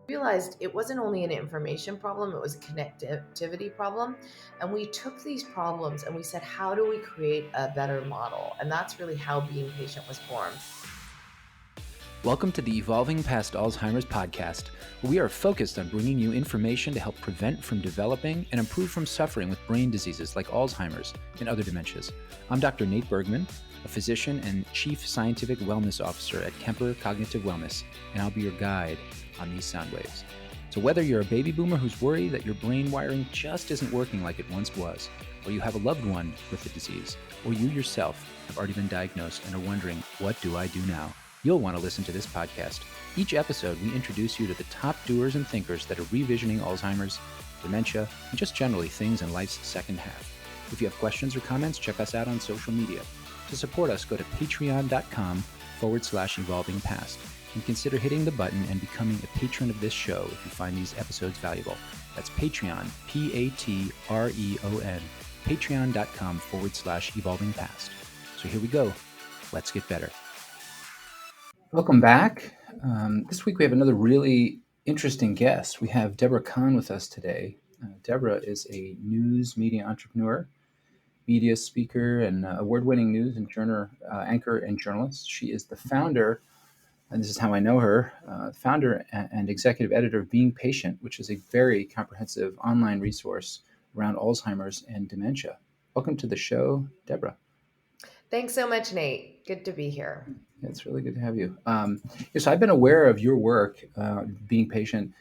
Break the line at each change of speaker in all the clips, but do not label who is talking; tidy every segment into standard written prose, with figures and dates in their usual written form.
realized it wasn't only an information problem, it was a connectivity problem. And we took these problems and we said, how do we create a better model? And that's really how Being Patient was formed.
Welcome to the Evolving Past Alzheimer's podcast, where we are focused on bringing you information to help prevent from developing and improve from suffering with brain diseases like Alzheimer's and other dementias. I'm Dr. Nate Bergman, a physician and Chief Scientific Wellness Officer at Kemper Cognitive Wellness, and I'll be your guide on these sound waves. So whether you're a baby boomer who's worried that your brain wiring just isn't working like it once was, or you have a loved one with the disease, or you yourself have already been diagnosed and are wondering, what do I do now? You'll want to listen to this podcast. Each episode, we introduce you to the top doers and thinkers that are revisioning Alzheimer's, dementia, and just generally things in life's second half. If you have questions or comments, check us out on social media. To support us, go to patreon.com/evolvingpast and consider hitting the button and becoming a patron of this show if you find these episodes valuable. That's Patreon, Patreon, patreon.com/evolvingpast. So here we go. Let's get better. Welcome back. This week we have another really interesting guest. We have Deborah Kahn with us today. Deborah is a news media entrepreneur, media speaker, and award-winning news and anchor and journalist. She is the founder, and this is how I know her, founder and executive editor of Being Patient, which is a very comprehensive online resource around Alzheimer's and dementia. Welcome to the show, Deborah.
Thanks so much, Nate. Good to be here.
It's really good to have you. So I've been aware of your work, Being Patient,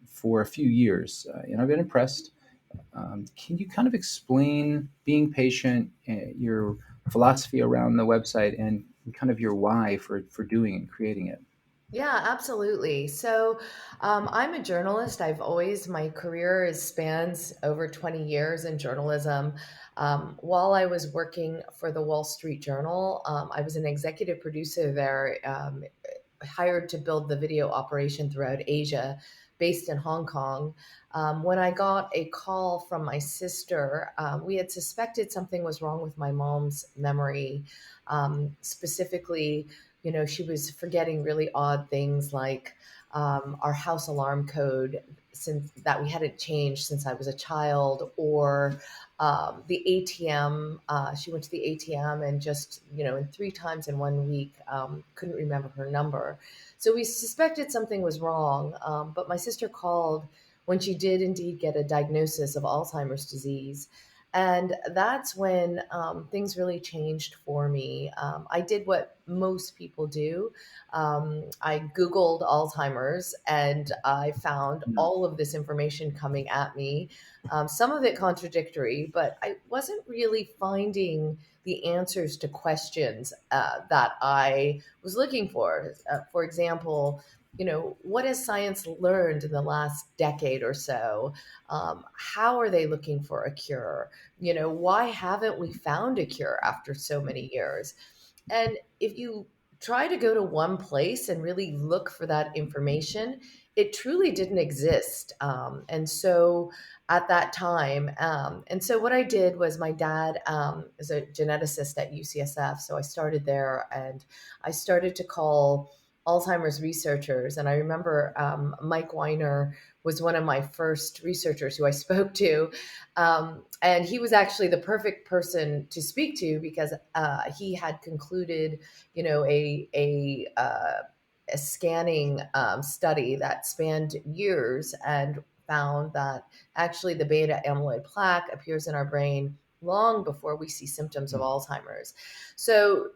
for a few years, and I've been impressed. Can you kind of explain Being Patient, your philosophy around the website, and kind of your why for doing and creating it?
Yeah, absolutely. So I'm a journalist. My career spans over 20 years in journalism. While I was working for the Wall Street Journal, I was an executive producer there, hired to build the video operation throughout Asia, based in Hong Kong. When I got a call from my sister, we had suspected something was wrong with my mom's memory, specifically. She was forgetting really odd things like our house alarm code, since that we hadn't changed since I was a child, or the ATM. She went to the ATM and just, in 3 times in 1 week, couldn't remember her number. So we suspected something was wrong. But my sister called when she did indeed get a diagnosis of Alzheimer's disease. And that's when things really changed for me. I did what most people do. I Googled Alzheimer's and I found all of this information coming at me, some of it contradictory, but I wasn't really finding the answers to questions that I was looking for. For example, what has science learned in the last decade or so? How are they looking for a cure? Why haven't we found a cure after so many years? And if you try to go to one place and really look for that information, it truly didn't exist. And so at that time, and so what I did was, my dad is a geneticist at UCSF. So I started there and I started to call Alzheimer's researchers. And I remember Mike Weiner was one of my first researchers who I spoke to. And he was actually the perfect person to speak to because he had concluded, a scanning study that spanned years and found that actually the beta amyloid plaque appears in our brain long before we see symptoms of Alzheimer's. So,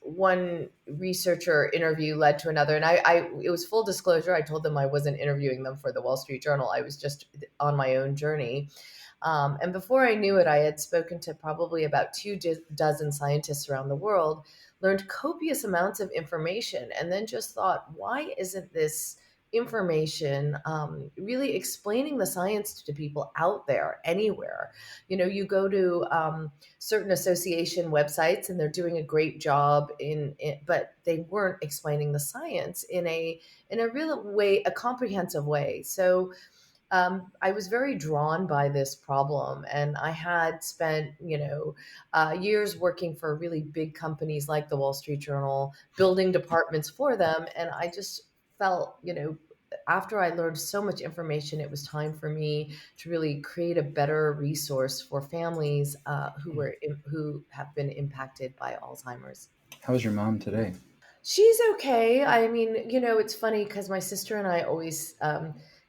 one researcher interview led to another, and it was full disclosure. I told them I wasn't interviewing them for the Wall Street Journal. I was just on my own journey. And before I knew it, I had spoken to probably about 24 scientists around the world, learned copious amounts of information, and then just thought, why isn't this information really explaining the science to people out there anywhere? You go to certain association websites and they're doing a great job but they weren't explaining the science in a real way, a comprehensive way. So I was very drawn by this problem, and I had spent, years working for really big companies like the Wall Street Journal, building departments for them, and I just felt, after I learned so much information, it was time for me to really create a better resource for families who have been impacted by Alzheimer's.
How's your mom today?
She's okay. I mean, it's funny because my sister and I always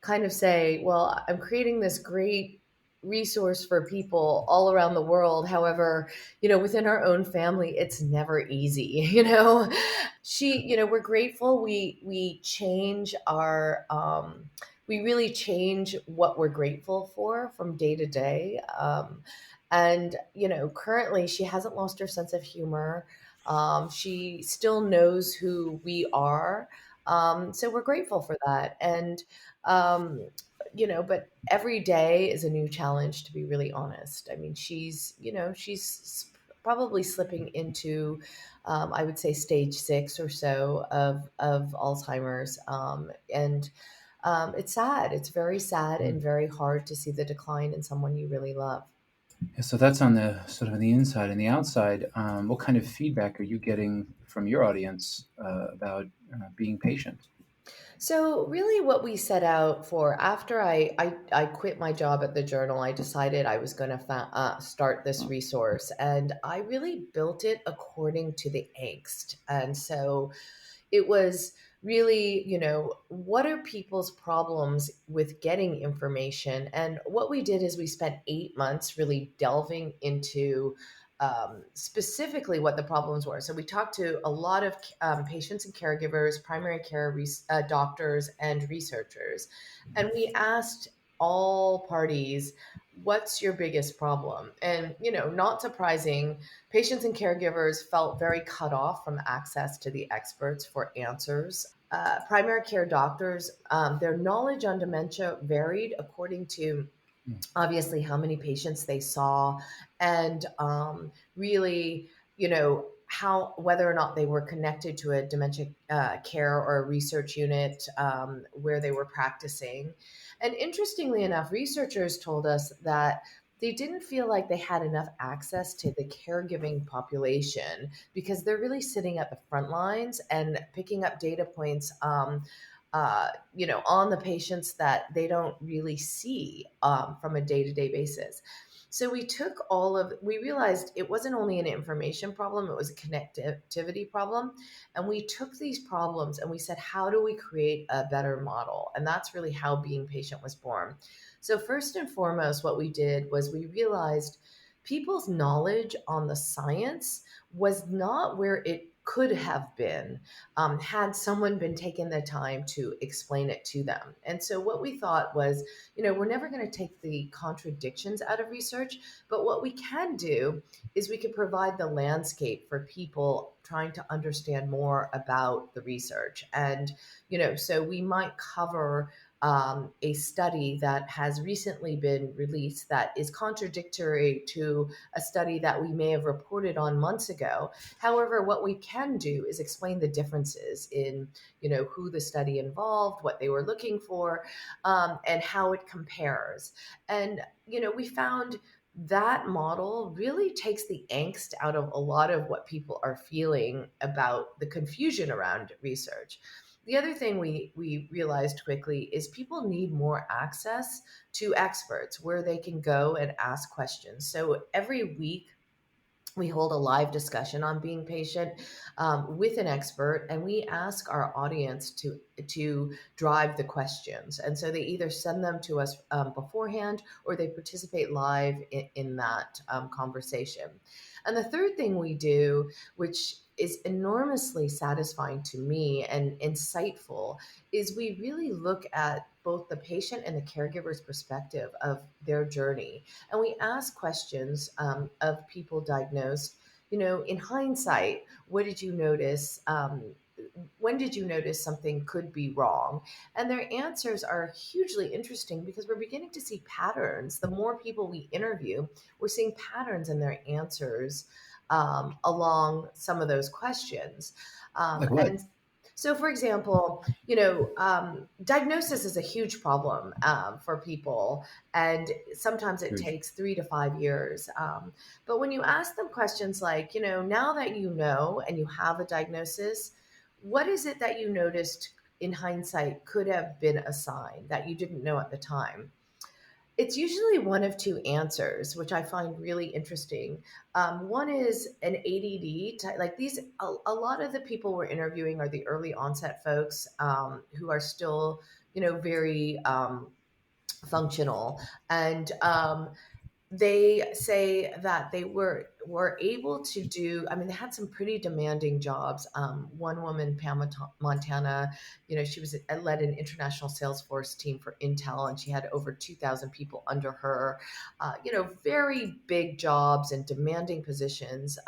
kind of say, well, I'm creating this great resource for people all around the world. However, within our own family, it's never easy, we're grateful. We change we really change what we're grateful for from day to day. And, currently she hasn't lost her sense of humor. She still knows who we are. So we're grateful for that. And, but every day is a new challenge, to be really honest. I mean, she's probably slipping into, I would say, stage 6 or so of Alzheimer's. And it's sad. It's very sad and very hard to see the decline in someone you really love.
Yeah, so that's on the sort of on the inside and the outside. What kind of feedback are you getting from your audience about being patient?
So really what we set out for after I quit my job at the journal, I decided I was going to start this resource, and I really built it according to the angst. And so it was really, what are people's problems with getting information? And what we did is we spent 8 months really delving into specifically what the problems were. So we talked to a lot of patients and caregivers, primary care doctors, and researchers. And we asked all parties, what's your biggest problem? And, not surprising, patients and caregivers felt very cut off from access to the experts for answers. Primary care doctors, their knowledge on dementia varied according to obviously how many patients they saw, and really, how whether or not they were connected to a dementia care or a research unit where they were practicing. And interestingly enough, researchers told us that they didn't feel like they had enough access to the caregiving population because they're really sitting at the front lines and picking up data points, on the patients that they don't really see from a day-to-day basis. So we realized it wasn't only an information problem, it was a connectivity problem. And we took these problems and we said, how do we create a better model? And that's really how Being Patient was born. So first and foremost, what we did was we realized people's knowledge on the science was not where it could have been had someone been taking the time to explain it to them. And so what we thought was, we're never going to take the contradictions out of research, but what we can do is we can provide the landscape for people trying to understand more about the research. And, so we might cover a study that has recently been released that is contradictory to a study that we may have reported on months ago. However, what we can do is explain the differences in, who the study involved, what they were looking for, and how it compares. And, we found that model really takes the angst out of a lot of what people are feeling about the confusion around research. The other thing we realized quickly is people need more access to experts where they can go and ask questions. So every week, we hold a live discussion on Being Patient with an expert, and we ask our audience to drive the questions. And so they either send them to us beforehand, or they participate live in that conversation. And the third thing we do, which is enormously satisfying to me and insightful, is we really look at both the patient and the caregiver's perspective of their journey. And we ask questions of people diagnosed, in hindsight, what did you notice? When did you notice something could be wrong? And their answers are hugely interesting because we're beginning to see patterns. The more people we interview, we're seeing patterns in their answers along some of those questions.
Like what?
And so, for example, diagnosis is a huge problem for people, and sometimes it
Huge.
takes 3 to 5 years. But when you ask them questions like, now that you know and you have a diagnosis, what is it that you noticed in hindsight could have been a sign that you didn't know at the time? It's usually one of two answers, which I find really interesting. One is an ADD type, like these, a lot of the people we're interviewing are the early onset folks who are still, very functional. And they say that they were able to do, I mean, they had some pretty demanding jobs. One woman, Pam Montana, she was led an international Salesforce team for Intel, and she had over 2,000 people under her. Very big jobs and demanding positions.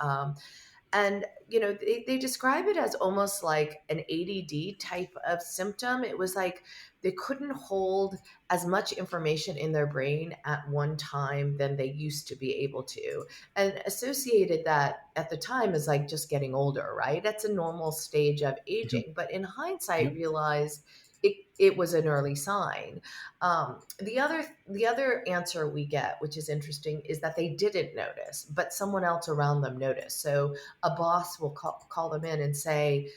And they describe it as almost like an ADD type of symptom. It was like they couldn't hold as much information in their brain at one time than they used to be able to, and associated that at the time as like just getting older, right? That's a normal stage of
Mhm.
aging, but in hindsight
Yep.
realized it was an early sign. The other answer we get, which is interesting, is that they didn't notice, but someone else around them noticed. So a boss will call them in and say,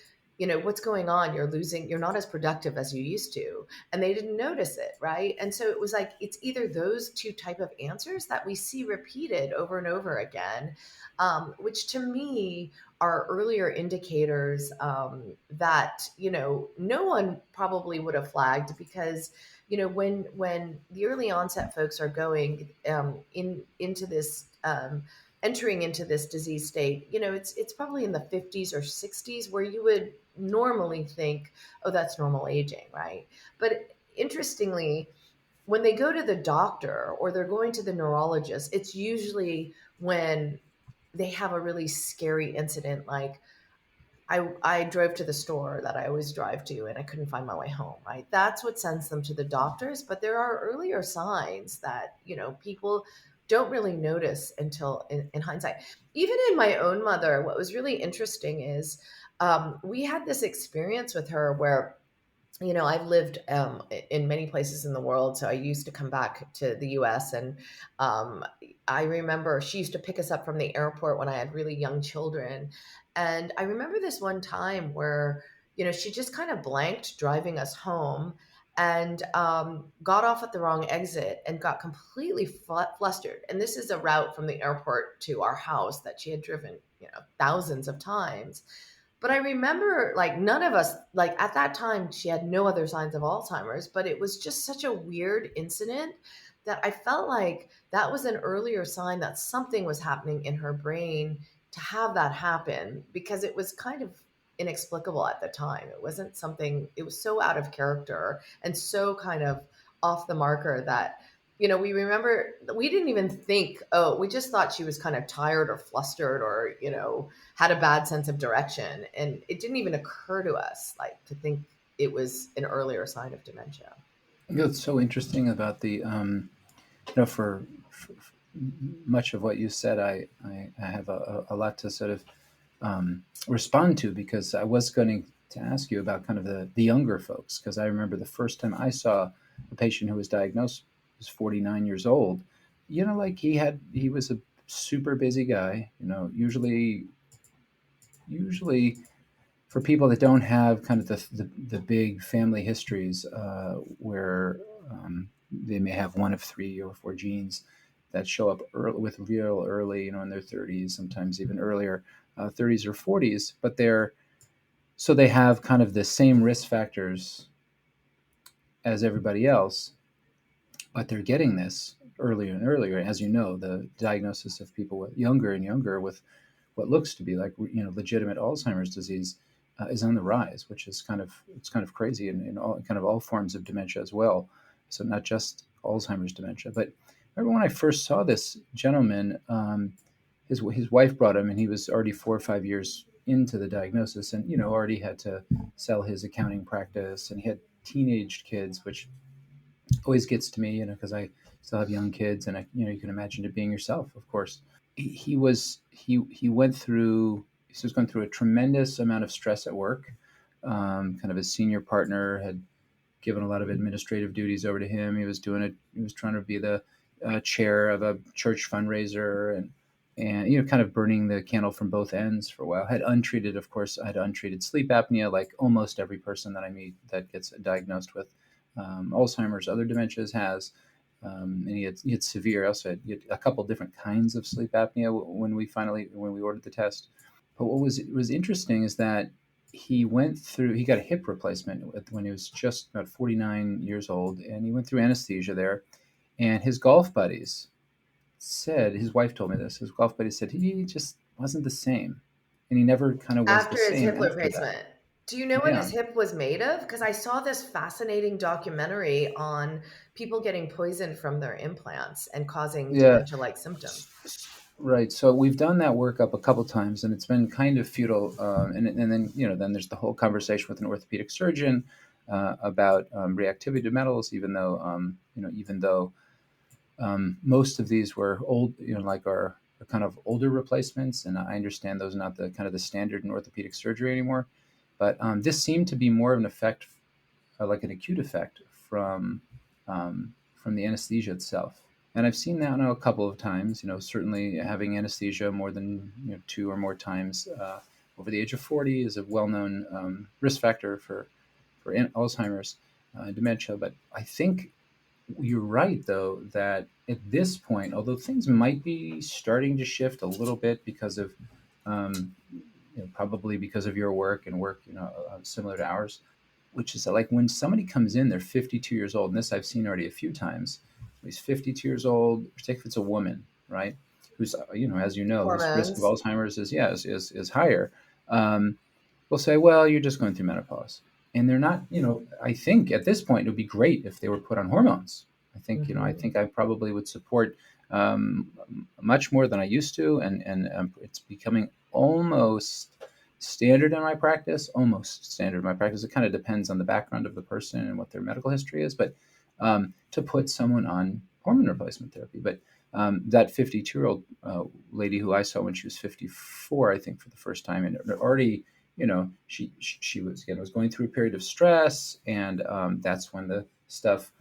what's going on? You're not as productive as you used to. And they didn't notice it, right? And so it was like, it's either those two type of answers that we see repeated over and over again, which to me are earlier indicators that, no one probably would have flagged, because when the early onset folks are going into this entering into this disease state, it's probably in the 50s or 60s where you would normally think, oh, that's normal aging, right? But interestingly, when they go to the doctor or they're going to the neurologist, it's usually when they have a really scary incident, like I drove to the store that I always drive to and I couldn't find my way home, right? That's what sends them to the doctors. But there are earlier signs that, people don't really notice until in hindsight. Even in my own mother, what was really interesting is we had this experience with her where, I've lived in many places in the world. So I used to come back to the US, and um, I remember she used to pick us up from the airport when I had really young children. And I remember this one time where, she just kind of blanked driving us home, and got off at the wrong exit and got completely flustered. And this is a route from the airport to our house that she had driven, thousands of times. But I remember, like, none of us, like, at that time, she had no other signs of Alzheimer's, but it was just such a weird incident that I felt like that was an earlier sign that something was happening in her brain to have that happen, because it was kind of inexplicable at the time. It wasn't something, it was so out of character and so kind of off the marker that, we remember, we didn't even think, oh, we just thought she was kind of tired or flustered or, had a bad sense of direction. And it didn't even occur to us, like, to think it was an earlier sign of dementia.
It's so interesting about the, for much of what you said, I have a lot to sort of respond to, because I was going to ask you about kind of the younger folks, because I remember the first time I saw a patient who was diagnosed was 49 years old. Like he was a super busy guy. Usually for people that don't have kind of the big family histories, where they may have one of three or four genes that show up early, with real early, in their 30s, sometimes even earlier, 30s or 40s, but they have kind of the same risk factors as everybody else, but they're getting this earlier and earlier. As you know, the diagnosis of people with younger and younger with what looks to be like legitimate Alzheimer's disease is on the rise, which is kind of crazy in all kind of all forms of dementia as well. So not just Alzheimer's dementia, but I remember when I first saw this gentleman, his wife brought him, and he was already 4 or 5 years into the diagnosis, and already had to sell his accounting practice, and he had teenage kids, which always gets to me, because I still have young kids, and you can imagine it being yourself, of course. He went through he was going through a tremendous amount of stress at work. Kind of his senior partner had given a lot of administrative duties over to him. He was trying to be the chair of a church fundraiser, and and kind of burning the candle from both ends for a while. Had untreated, of course, I had untreated sleep apnea, like almost every person that I meet that gets diagnosed with Alzheimer's, other dementias has. And he had severe. Also had, he had a couple different kinds of sleep apnea when we ordered the test. But what was interesting is that he got a hip replacement when he was just about 49 years old, and he went through anesthesia there. And his golf buddies said, his wife told me this, his golf buddy said he just wasn't the same. And he never kind of was the
After his
same
hip
after that.
replacement. Do you know what
Yeah.
his hip was made of? Because I saw this fascinating documentary on people getting poisoned from their implants and causing
Yeah.
dementia-like symptoms.
Right. So we've done that workup a couple times, and it's been kind of futile. And then then there's the whole conversation with an orthopedic surgeon about reactivity to metals, even though most of these were old, like are kind of older replacements, and I understand those are not the kind of the standard in orthopedic surgery anymore. But this seemed to be more of an effect, like an acute effect from the anesthesia itself. And I've seen that now a couple of times. Certainly having anesthesia more than two or more times over the age of 40 is a well-known risk factor for Alzheimer's, dementia. But I think you're right, though, that at this point, although things might be starting to shift a little bit because of, probably because of your work and work, similar to ours, which is that, like, when somebody comes in, they're 52 years old, and this I've seen already a few times. He's 52 years old, particularly if it's a woman, right? Who's, as you know, whose risk of
Hormones.
Alzheimer's is higher. Um, will say, well, you're just going through menopause. And they're not, I think at this point, it would be great if they were put on hormones. I
Mhm.
think I probably would support um, much more than I used to. And it's becoming almost standard in my practice. It kind of depends on the background of the person and what their medical history is, but to put someone on hormone replacement therapy. But that 52-year-old lady who I saw when she was 54, I think, for the first time, and already, she was going through a period of stress, and that's when the stuff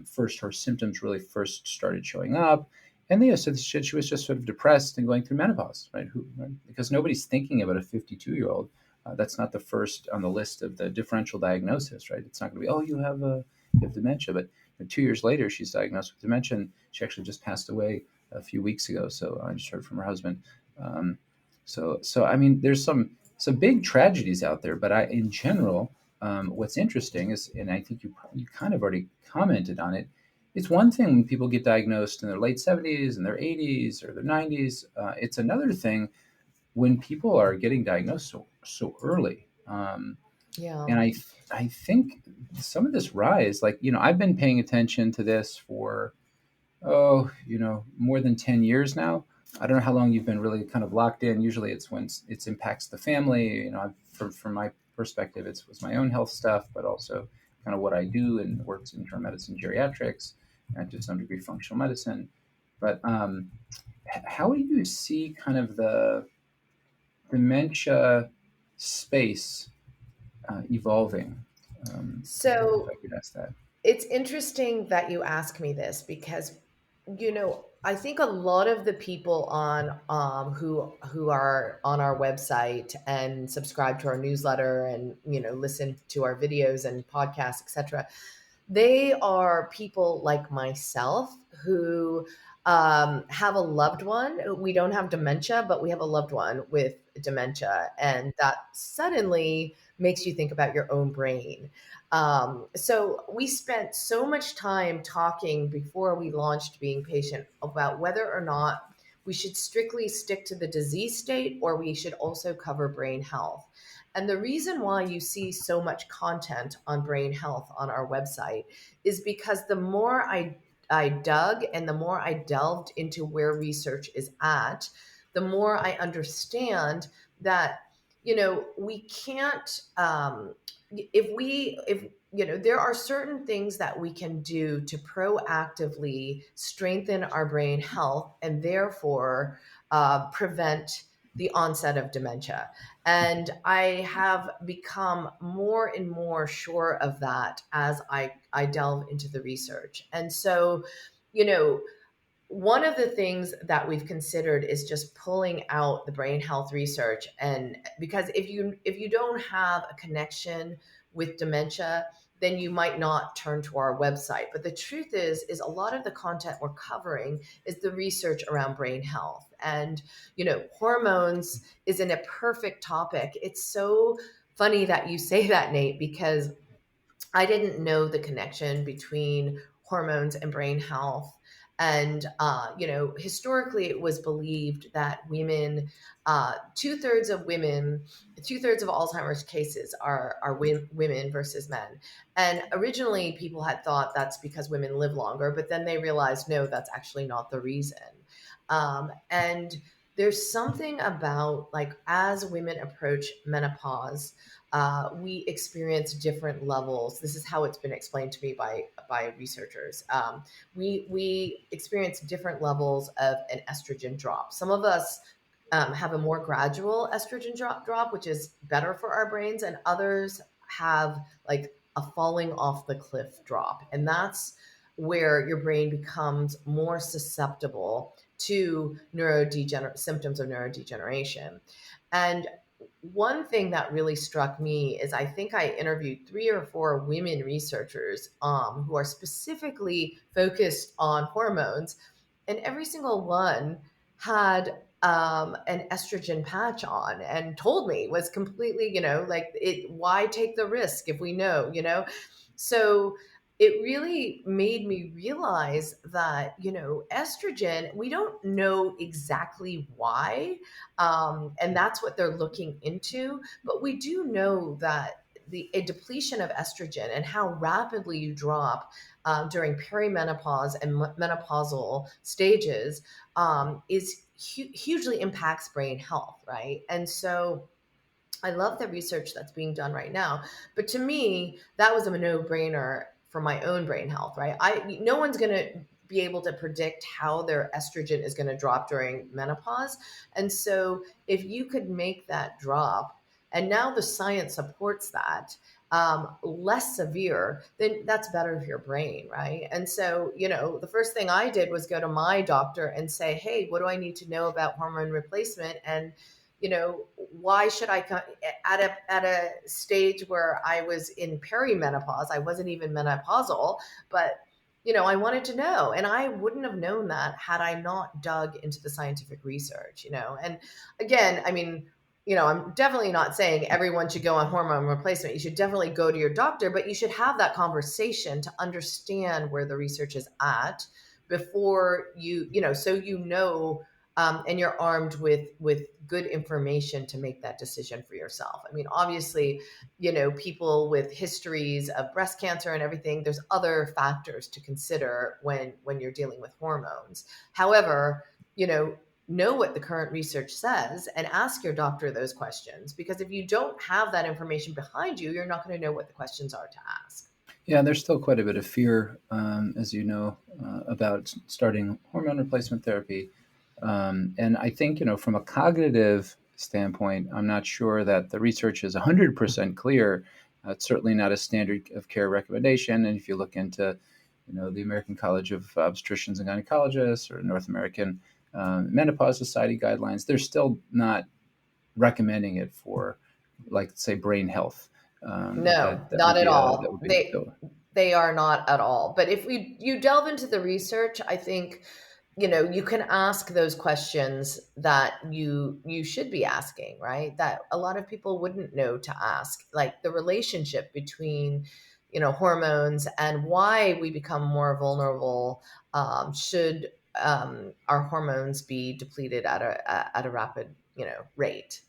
first her symptoms really first started showing up. And so she was just sort of depressed and going through menopause, right? Right? Because nobody's thinking about a 52-year-old. That's not the first on the list of the differential diagnosis, right? It's not going to be, oh, you have dementia. But 2 years later, she's diagnosed with dementia. And she actually just passed away a few weeks ago. So I just heard from her husband. Um, so I mean, there's some big tragedies out there. But in general, what's interesting is, and I think you kind of already commented on it. It's one thing when people get diagnosed in their late 70s and their 80s or their 90s. It's another thing when people are getting diagnosed so early.
Yeah.
And I think some of this rise, like, I've been paying attention to this for more than 10 years now. I don't know how long you've been really kind of locked in. Usually it's when it impacts the family. From my perspective, it was my own health stuff, but also kind of what I do and works in internal medicine, geriatrics, and to some degree functional medicine. But how do you see kind of the dementia space evolving? If
So
I could ask that.
it's interesting that you ask me this because, I think a lot of the people on who are on our website and subscribe to our newsletter and listen to our videos and podcasts, etc. They are people like myself who have a loved one. We don't have dementia, but we have a loved one with dementia, and that suddenly makes you think about your own brain. So we spent so much time talking before we launched Being Patient about whether or not we should strictly stick to the disease state or we should also cover brain health. And the reason why you see so much content on brain health on our website is because the more I dug and the more I delved into where research is at, the more I understand that we can't if there are certain things that we can do to proactively strengthen our brain health and therefore prevent the onset of dementia. And I have become more and more sure of that as I delve into the research. And so, you know, one of the things that we've considered is just pulling out the brain health research, and because if you don't have a connection with dementia, then you might not turn to our website. But the truth is a lot of the content we're covering is the research around brain health. And hormones isn't a perfect topic. It's so funny that you say that, Nate, because I didn't know the connection between hormones and brain health. And, historically, it was believed that women, two-thirds of women, two-thirds of Alzheimer's cases are women versus men. And originally, people had thought that's because women live longer, but then they realized, no, that's actually not the reason. And there's something about, like, as women approach menopause, we experience different levels. This is how it's been explained to me by researchers. We experience different levels of an estrogen drop. Some of us have a more gradual estrogen drop, which is better for our brains, and others have like a falling off the cliff drop, and that's where your brain becomes more susceptible to symptoms of neurodegeneration. And one thing that really struck me is I think I interviewed 3 or 4 women researchers who are specifically focused on hormones, and every single one had an estrogen patch on and told me was completely, like, it. Why take the risk if we know? So it really made me realize that estrogen, we don't know exactly why, and that's what they're looking into. But we do know that a depletion of estrogen and how rapidly you drop during perimenopause and menopausal stages is hugely impacts brain health, right? And so I love the research that's being done right now. But to me, that was a no-brainer for my own brain health, right? No one's going to be able to predict how their estrogen is going to drop during menopause. And so if you could make that drop, and now the science supports that, less severe, then that's better for your brain, right? And so, the first thing I did was go to my doctor and say, hey, what do I need to know about hormone replacement? And why should I come at a stage where I was in perimenopause? I wasn't even menopausal, but I wanted to know, and I wouldn't have known that had I not dug into the scientific research. And again, I mean, I'm definitely not saying everyone should go on hormone replacement. You should definitely go to your doctor, but you should have that conversation to understand where the research is at before and you're armed with good information to make that decision for yourself. I mean, obviously, people with histories of breast cancer and everything, there's other factors to consider when you're dealing with hormones. However, know what the current research says and ask your doctor those questions, because if you don't have that information behind you, you're not going to know what the questions are to ask.
Yeah, there's still quite a bit of fear, as you know, about starting hormone replacement therapy. And I think, from a cognitive standpoint, I'm not sure that the research is 100% clear. It's certainly not a standard of care recommendation. And if you look into, the American College of Obstetricians and Gynecologists or North American Menopause Society guidelines, they're still not recommending it for, like, say, brain health.
No,
That
not
would
at
be that
all.
would be
They are not at all. But if you delve into the research, I think you can ask those questions that you should be asking, right? That a lot of people wouldn't know to ask, like the relationship between hormones and why we become more vulnerable should our hormones be depleted at a rapid rate.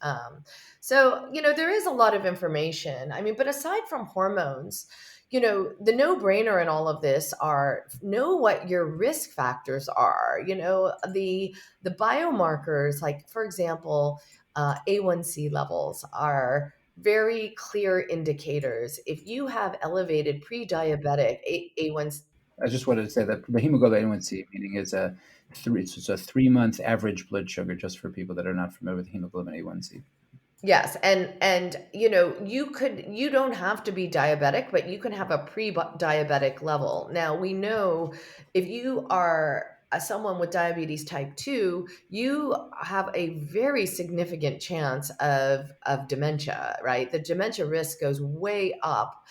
So there is a lot of information. I mean, but aside from hormones, the no-brainer in all of this are know what your risk factors are. The biomarkers, like, for example, A1C levels are very clear indicators. If you have elevated pre-diabetic A1C.
I just wanted to say that the hemoglobin A1C, meaning is it's a 3 month average blood sugar, just for people that are not familiar with hemoglobin A1C.
Yes, and you don't have to be diabetic, but you can have a pre-diabetic level. Now we know if you are as someone with diabetes type 2, you have a very significant chance of dementia, right? The dementia risk goes way up.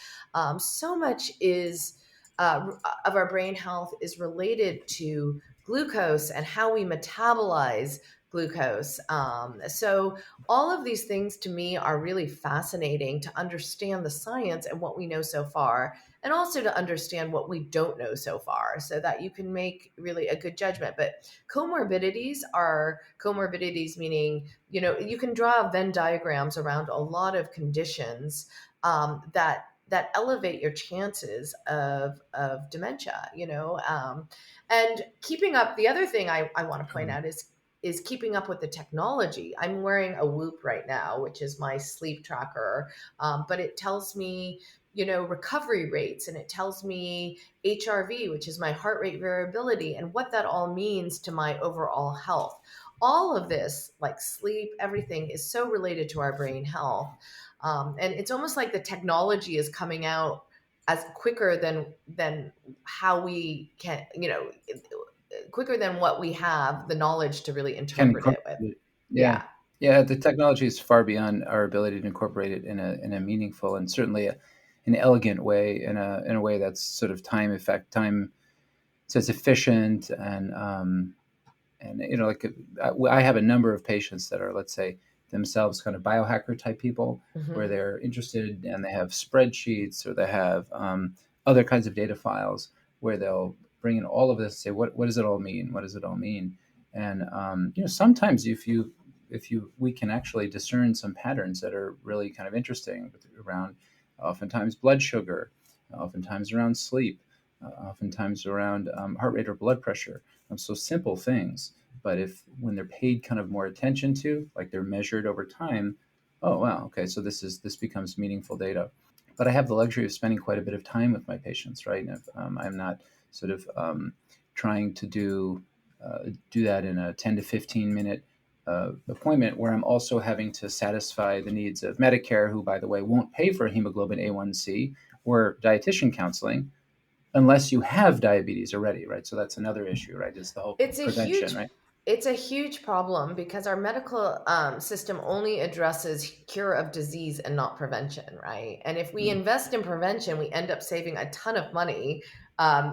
So much is of our brain health is related to glucose and how we metabolize glucose. So all of these things to me are really fascinating to understand the science and what we know so far, and also to understand what we don't know so far so that you can make really a good judgment. But comorbidities meaning, you can draw Venn diagrams around a lot of conditions that elevate your chances of dementia, and keeping up. The other thing I want to point out is keeping up with the technology. I'm wearing a Whoop right now, which is my sleep tracker, but it tells me, recovery rates, and it tells me HRV, which is my heart rate variability, and what that all means to my overall health. All of this, like sleep, everything is so related to our brain health. And it's almost like the technology is coming out as quicker than how we can, quicker than what we have the knowledge to really
Can
interpret it
incorporate
with.
it. Yeah.
Yeah.
Yeah, the technology is far beyond our ability to incorporate it in a meaningful and certainly an elegant way, in a way that's sort of time so it's efficient and like I have a number of patients that are, let's say, themselves kind of biohacker type people, where
Hmm.
they're interested and they have spreadsheets or they have other kinds of data files where they'll bring in all of this, say, what does it all mean? What does it all mean? And sometimes if you we can actually discern some patterns that are really kind of interesting around, oftentimes blood sugar, oftentimes around sleep, oftentimes around heart rate or blood pressure. So simple things, but if when they're paid kind of more attention to, like they're measured over time, oh wow, okay, so this becomes meaningful data. But I have the luxury of spending quite a bit of time with my patients, right? And if, I'm not sort of trying to do that in a 10 to 15 minute appointment where I'm also having to satisfy the needs of Medicare, who, by the way, won't pay for hemoglobin A1C or dietitian counseling unless you have diabetes already, right? So that's another issue, right? Is the whole
It's a
prevention,
huge
right?
it's a huge problem because our medical system only addresses cure of disease and not prevention, right? And if we
Mm.
invest in prevention, we end up saving a ton of money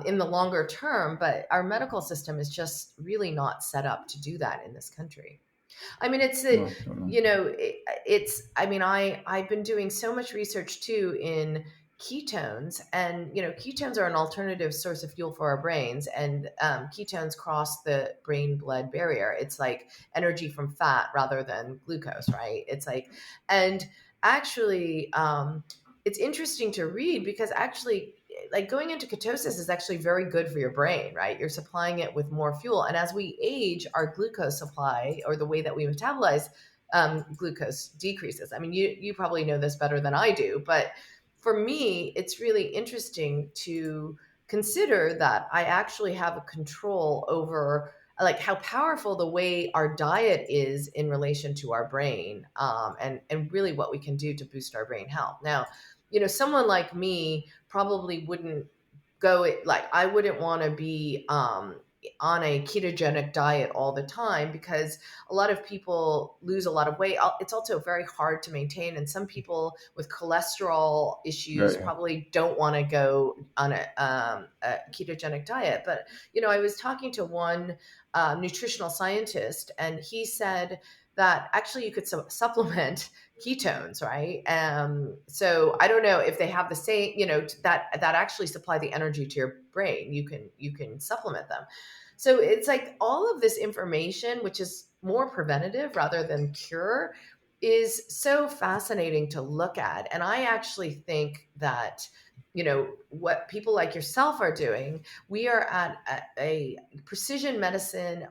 in the longer term. But our medical system is just really not set up to do that in this country. I mean,
Well, I don't know.
I mean, I've been doing so much research too in ketones, and ketones are an alternative source of fuel for our brains, and ketones cross the brain blood barrier. It's like energy from fat rather than glucose, right? It's like, and actually, it's interesting to read because actually, like, going into ketosis is actually very good for your brain, right? You're supplying it with more fuel. And as we age, our glucose supply, or the way that we metabolize glucose, decreases. I mean, you probably know this better than I do, but for me, it's really interesting to consider that I actually have a control over, like, how powerful the way our diet is in relation to our brain, and really what we can do to boost our brain health. Now, someone like me probably wouldn't like, I wouldn't want to be on a ketogenic diet all the time because a lot of people lose a lot of weight. It's also very hard to maintain, and some people with cholesterol issues
Very hard.
probably don't want to go on a ketogenic diet. But I was talking to one nutritional scientist, and he said that actually you could supplement ketones, right? So I don't know if they have the same, that actually supply the energy to your brain. You can supplement them. So it's like all of this information, which is more preventative rather than cure, is so fascinating to look at. And I actually think that, what people like yourself are doing, we are at a precision medicine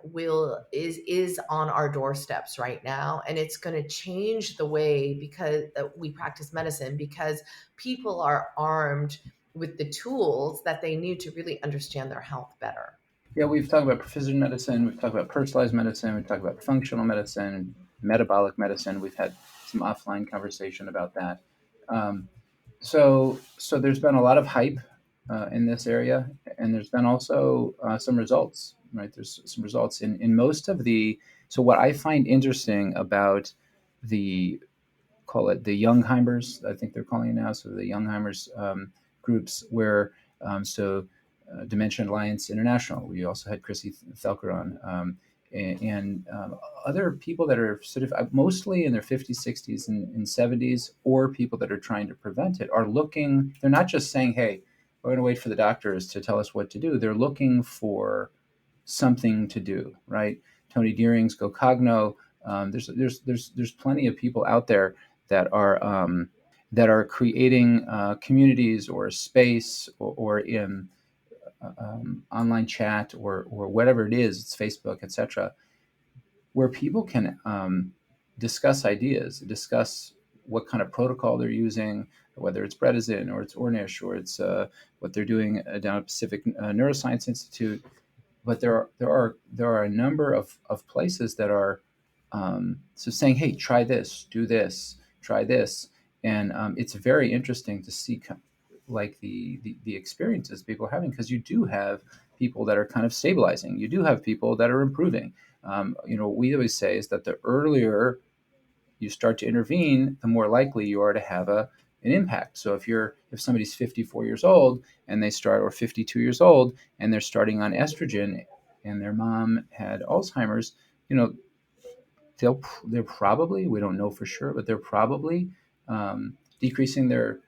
is on our doorsteps right now, and it's going to change the way because we practice medicine, because people are armed with the tools that they need to really understand their health better.
Yeah, we've talked about precision medicine, we've talked about personalized medicine, we've talked about functional medicine, metabolic medicine. We've had some offline conversation about that. Um, so there's been a lot of hype in this area, and there's been also some results. Right, there's some results in most of the. So what I find interesting about the call it the Youngheimers, I think they're calling it now. So the Youngheimers groups where Dementia Alliance International. We also had Chrissy Thelker on. And other people that are sort of mostly in their 50s, 60s, and 70s, or people that are trying to prevent it, are looking, they're not just saying, hey, we're going to wait for the doctors to tell us what to do. They're looking for something to do, right? Tony Deering's Go Cogno. There's plenty of people out there that are creating communities or space or in online chat or whatever it is, it's Facebook, etc., where people can discuss ideas, discuss what kind of protocol they're using, whether it's Bredesen or it's Ornish or it's what they're doing down at Pacific Neuroscience Institute. But there are a number of places that are so saying, hey, try this, do this, try this, and it's very interesting to see like the experiences people are having, because you do have people that are kind of stabilizing, you do have people that are improving. What we always say is that the earlier you start to intervene, the more likely you are to have an impact. So if somebody's 54 years old and they start, or 52 years old and they're starting on estrogen, and their mom had Alzheimer's, you know, they're probably, we don't know for sure, but they're probably decreasing their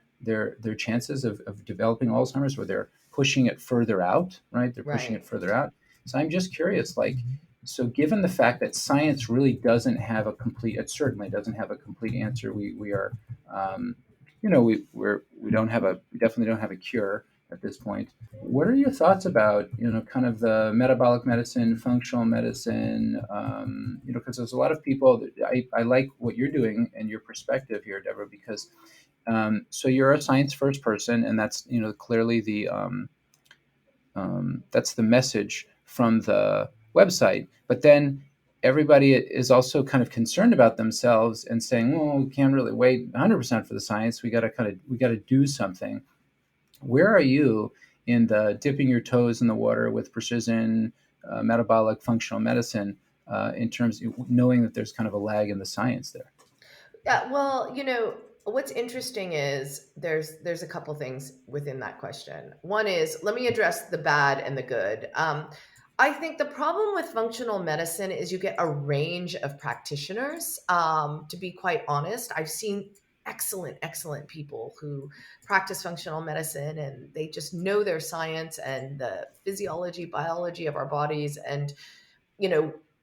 chances of developing Alzheimer's, where they're pushing it further out, right? They're pushing it
Right.
further out. So I'm just curious, like, so given the fact that science really doesn't have a complete, it certainly doesn't have a complete answer. We are, um, we definitely don't have a cure at this point. What are your thoughts about, kind of the metabolic medicine, functional medicine? Because there's a lot of people that I like what you're doing and your perspective here, Deborah, because so you're a science first person, and that's, clearly that's the message from the website. But then everybody is also kind of concerned about themselves and saying, well, we can't really wait 100% for the science. We got to do something. Where are you in the dipping your toes in the water with precision metabolic functional medicine, in terms of knowing that there's kind of a lag in the science there?
Yeah, well, what's interesting is there's a couple things within that question. One is, let me address the bad and the good. I think the problem with functional medicine is you get a range of practitioners. To be quite honest, I've seen excellent, excellent people who practice functional medicine, and they just know their science and the physiology, biology of our bodies, and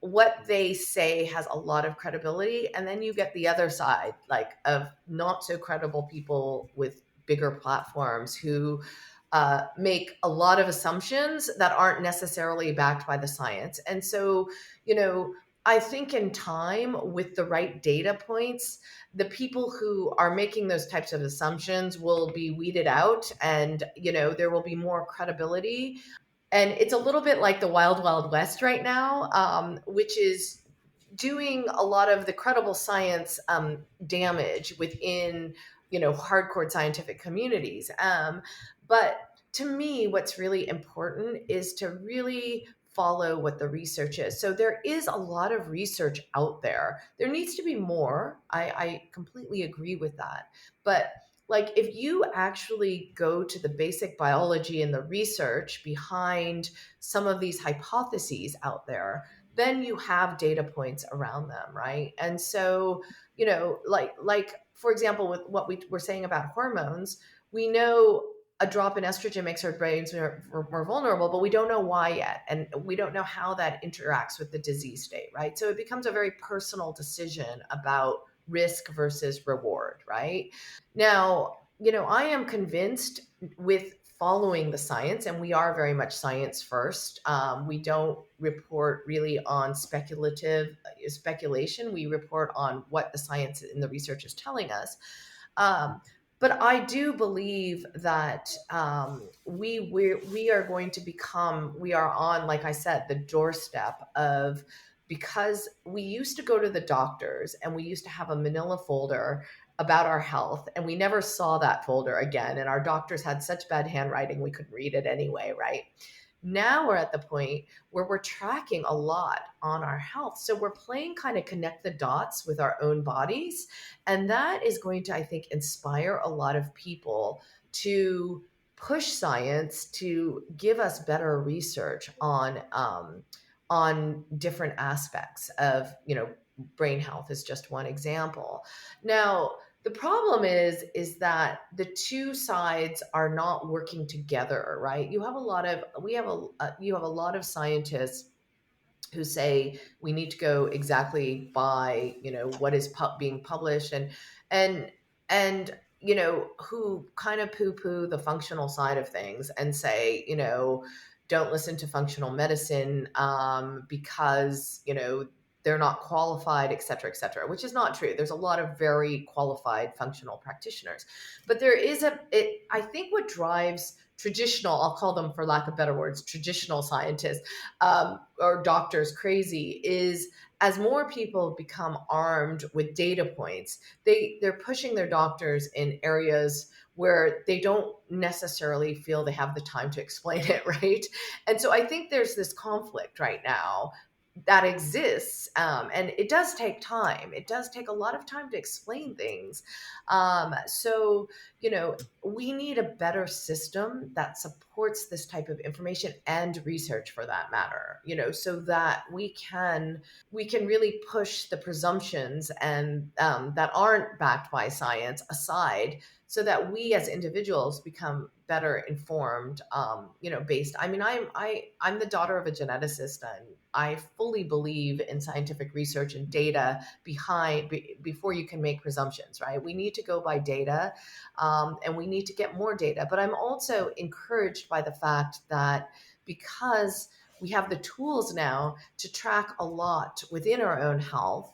what they say has a lot of credibility. And then you get the other side, like, of not so credible people with bigger platforms who make a lot of assumptions that aren't necessarily backed by the science. And so, I think in time, with the right data points, the people who are making those types of assumptions will be weeded out, and there will be more credibility. And it's a little bit like the wild, wild west right now, which is doing a lot of the credible science damage within hardcore scientific communities. But to me, what's really important is to really follow what the research is. So there is a lot of research out there. There needs to be more. I completely agree with that. But like, if you actually go to the basic biology and the research behind some of these hypotheses out there, then you have data points around them, right? And so, like for example, with what we were saying about hormones, we know a drop in estrogen makes our brains more vulnerable, but we don't know why yet, and we don't know how that interacts with the disease state, right? So it becomes a very personal decision about risk versus reward, right? Now, I am convinced, with following the science, and we are very much science first. We don't report really on speculative speculation. We report on what the science and the research is telling us. Um, but I do believe that we are going to become, we are on, like I said, the doorstep of, because we used to go to the doctors and we used to have a manila folder about our health, and we never saw that folder again. And our doctors had such bad handwriting, we couldn't read it anyway, right? Now we're at the point where we're tracking a lot on our health. So we're playing kind of connect the dots with our own bodies. And that is going to, I think, inspire a lot of people to push science to give us better research on different aspects of, brain health is just one example. Now, the problem is that the two sides are not working together, right? You have a lot of scientists who say we need to go exactly by, what is being published, and who kind of poo poo the functional side of things and say, don't listen to functional medicine, because they're not qualified, et cetera, which is not true. There's a lot of very qualified functional practitioners, but I think what drives traditional, I'll call them, for lack of better words, traditional scientists, or doctors crazy, is as more people become armed with data points, they're pushing their doctors in areas where they don't necessarily feel they have the time to explain it, right? And so I think there's this conflict right now that exists, and it does take time. It does take a lot of time to explain things. So we need a better system that supports this type of information and research, for that matter, so that we can really push the presumptions and that aren't backed by science aside, so that we as individuals become better informed, based. I mean, I'm the daughter of a geneticist, and I fully believe in scientific research and data before you can make presumptions, right? We need to go by data, and we need to get more data. But I'm also encouraged by the fact that, because we have the tools now to track a lot within our own health,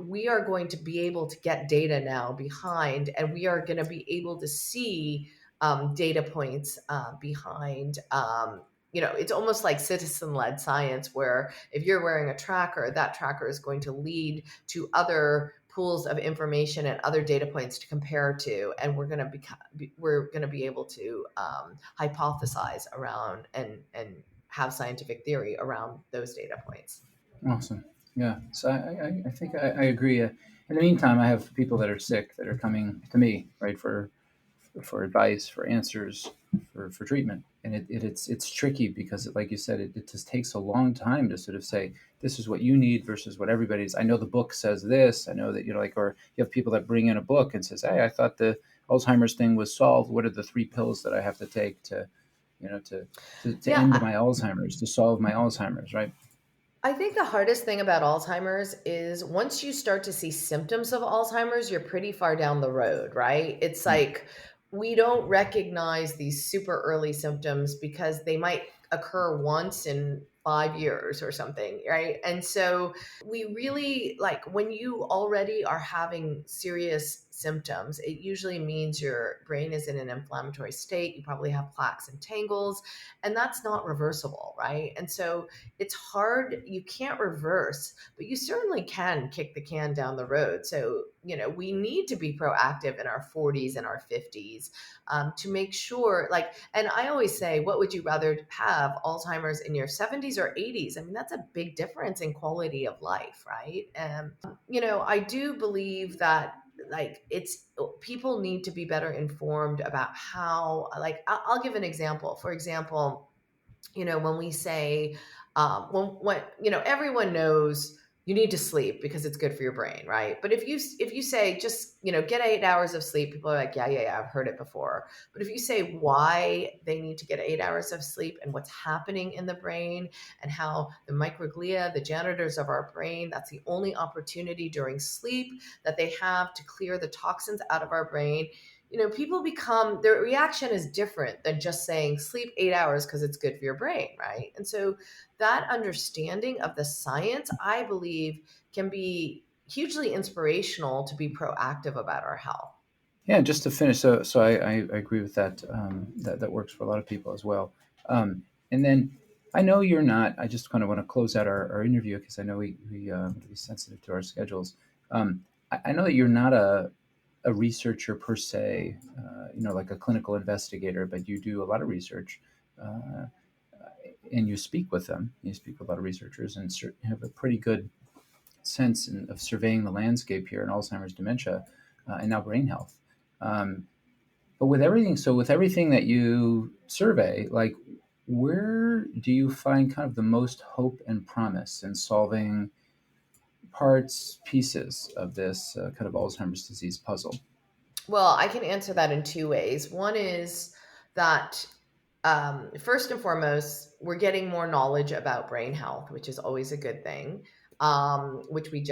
we are going to be able to get data now behind, and we are going to be able to see data points behind. It's almost like citizen-led science, where if you're wearing a tracker, that tracker is going to lead to other pools of information and other data points to compare to, and we're going to be able to hypothesize around and have scientific theory around those data points.
Awesome. Yeah. So I think I agree. In the meantime, I have people that are sick that are coming to me, right, for advice, for answers, for treatment. And it's tricky because, like you said, it just takes a long time to sort of say, this is what you need versus what everybody's. I know the book says this. I know that, or you have people that bring in a book and says, hey, I thought the Alzheimer's thing was solved. What are the 3 pills that I have to take to, to
Yeah,
end my Alzheimer's, to solve my Alzheimer's, right?
I think the hardest thing about Alzheimer's is once you start to see symptoms of Alzheimer's, you're pretty far down the road, right? It's
Yeah.
like we don't recognize these super early symptoms because they might occur once in 5 years or something, right? And so we really, like, when you already are having serious symptoms, it usually means your brain is in an inflammatory state. You probably have plaques and tangles, and that's not reversible, right? And so it's hard. You can't reverse, but you certainly can kick the can down the road. So, we need to be proactive in our 40s and our 50s, to make sure, like, and I always say, what would you rather have, Alzheimer's in your 70s or 80s? I mean, that's a big difference in quality of life, right? And, I do believe that, like, it's people need to be better informed about how, like, I'll give an example. For example, when we say, when everyone knows you need to sleep because it's good for your brain, right? But if you say, just get 8 hours of sleep, people are like, yeah, yeah, yeah, I've heard it before. But if you say why they need to get 8 hours of sleep and what's happening in the brain, and how the microglia, the janitors of our brain, that's the only opportunity during sleep that they have to clear the toxins out of our brain, people become, their reaction is different than just saying sleep 8 hours because it's good for your brain, right? And so that understanding of the science, I believe, can be hugely inspirational to be proactive about our health.
Yeah, just to finish, so I agree with that. That works for a lot of people as well. And then I know you're not. I just kind of want to close out our interview because I know we want to be sensitive to our schedules. I know that you're not a a researcher per se, like a clinical investigator, but you do a lot of research, and you speak with them. You speak with a lot of researchers and have a pretty good sense of surveying the landscape here in Alzheimer's, dementia, and now brain health. But with everything that you survey, like, where do you find kind of the most hope and promise in solving pieces of this kind of Alzheimer's disease puzzle?
Well, I can answer that in two ways. One is that first and foremost, we're getting more knowledge about brain health, which is always a good thing, which we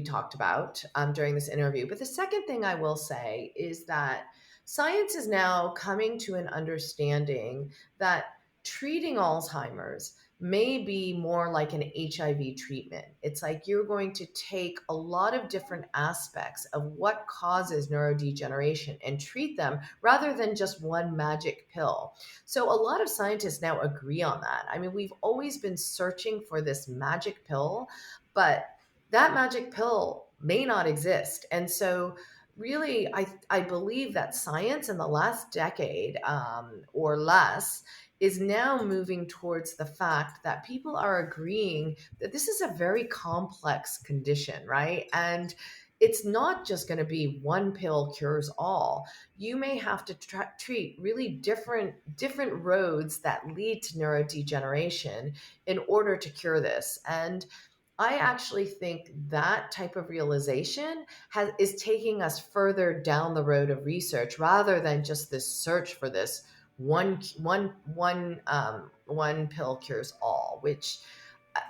talked about during this interview. But the second thing I will say is that science is now coming to an understanding that treating Alzheimer's may be more like an HIV treatment. It's like you're going to take a lot of different aspects of what causes neurodegeneration and treat them rather than just one magic pill. So a lot of scientists now agree on that. I mean, we've always been searching for this magic pill, but that magic pill may not exist. And so really, I believe that science in the last decade or less is now moving towards the fact that people are agreeing that this is a very complex condition, right? And it's not just going to be one pill cures all. You may have to treat really different roads that lead to neurodegeneration in order to cure this. And I actually think that type of realization is taking us further down the road of research rather than just this search for this one pill cures all, which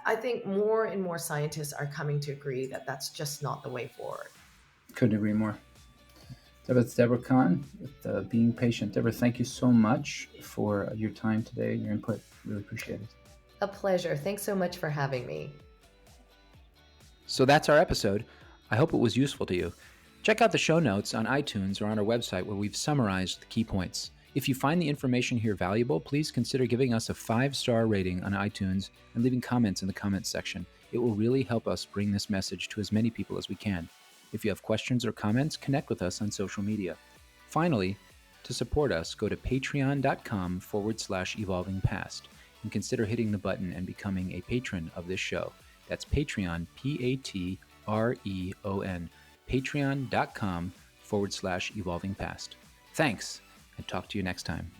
I think more and more scientists are coming to agree that that's just not the way forward.
Couldn't agree more. That's Deborah Kahn with Being Patient. Deborah, thank you so much for your time today and your input. Really appreciate it.
A pleasure. Thanks so much for having me.
So that's our episode. I hope it was useful to you. Check out the show notes on iTunes or on our website where we've summarized the key points. If you find the information here valuable, please consider giving us a 5-star rating on iTunes and leaving comments in the comments section. It will really help us bring this message to as many people as we can. If you have questions or comments, connect with us on social media. Finally, to support us, go to patreon.com/evolvingpast and consider hitting the button and becoming a patron of this show. That's Patreon, Patreon, patreon.com/evolvingpast. Thanks, and talk to you next time.